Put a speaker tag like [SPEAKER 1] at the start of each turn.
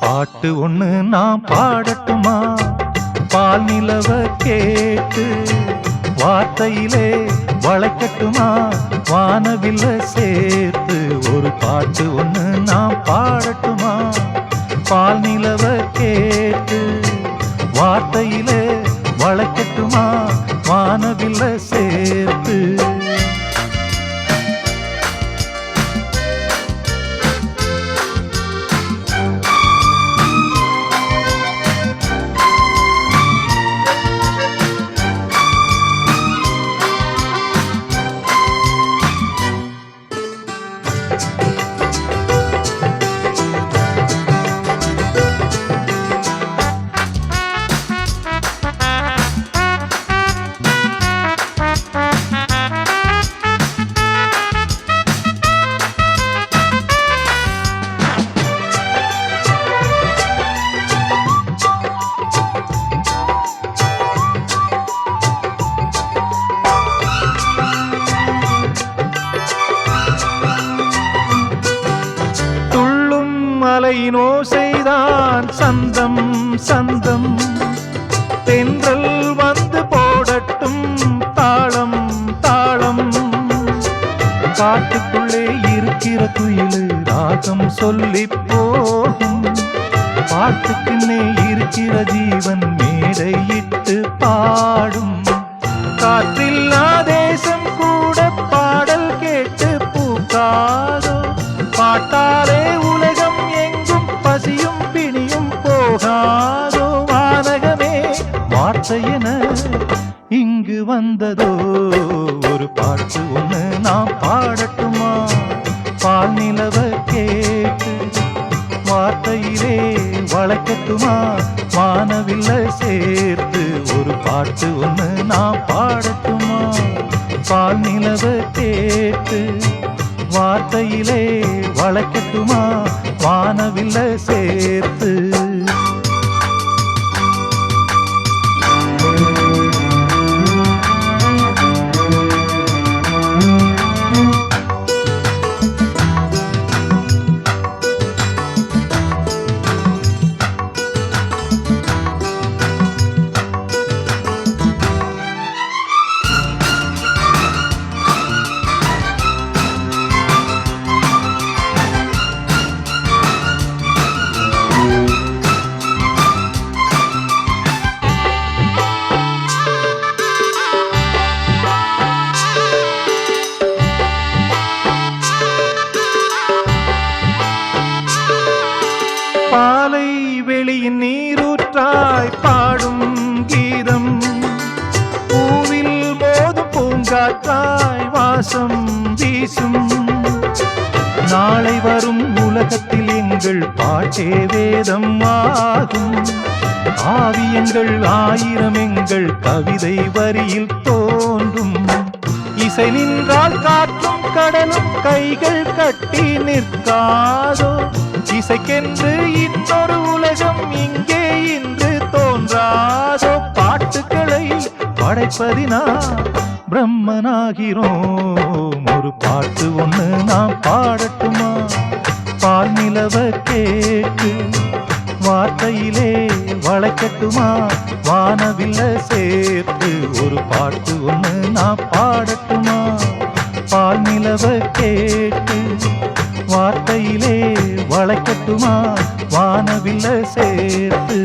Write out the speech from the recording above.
[SPEAKER 1] பாட்டு ஒண்ணு நான் பாடட்டுமா? பால் நிலவ கேட்டு வார்த்தையிலே வளைக்கட்டுமா? வானவில்ல சேர்த்து ஒரு பாட்டு ஒண்ணு நான் பாடட்டுமா? பால் நிலவ கேட்டு வார்த்தையிலே வளைக்கட்டுமா? வானவில்ல சேர்த்து ஓசைதான் சந்தம் சந்தம் தென்றல் வந்து போடட்டும் தாளம் தாளம். காட்டுக்குள்ளே இருக்கிற குயிலு ராகம் சொல்லி போகும். பாட்டுக்குன்னே இருக்கிற ஜீவன் மேடையிட்டு பாடும். காற்றில்லா தேசம் கூட பாடல் கேட்டு பூக்காதோ? பாட்டாலே உலகம் எங்கும் பசியும் பிணியும் போகாதோ? வானகமே வார்த்தையென இங்கு வந்ததோ? ஒரு பாட்டு ஒண்ணு நான் பாடட்டுமா? பால் நிலவ கேட்டு வார்த்தையிலே வளைக்கட்டுமா? வானவில்ல சேர்த்து ஒரு பாட்டு ஒண்ணு நான் பாடட்டுமா? பால் நிலவ கேட்டு வார்த்தையிலே வளைக்கட்டுமா? வானவில்ல சேர்த்து பாலை வெளியின் நீரூற்றாய் பாடும் கீதம். பூவில் மோதும் பூங்காற்றாய் வாசம் வீசும். நாளை வரும் உலகத்தில் எங்கள் பாட்டே வேதம் ஆகும். காவியங்கள் ஆயிரம் எங்கள் கவிதை வரியில் தோன்றும். இசை நின்றால் காற்றும் கடலும் கைகள் கட்டி நிற்காதோ? இசைக்கென்று இன்னொரு உலகம் இங்கே இன்று தோன்றாதோ? பாட்டுக்களை படைப்பதினா பிரம்மனாகிறோம். ஒரு பாட்டு ஒண்ணு நான் பாடட்டுமா? பால் நிலவ கேட்டு வார்த்தையிலே வளைக்கட்டுமா? வானவில்ல சேர்த்து ஒரு பாட்டு ஒண்ணு நான் பாடட்டுமா? பால் நிலவ கேட்டு வார்த்தையிலே வளைக்கட்டுமா? வானவில்ல சேர்த்து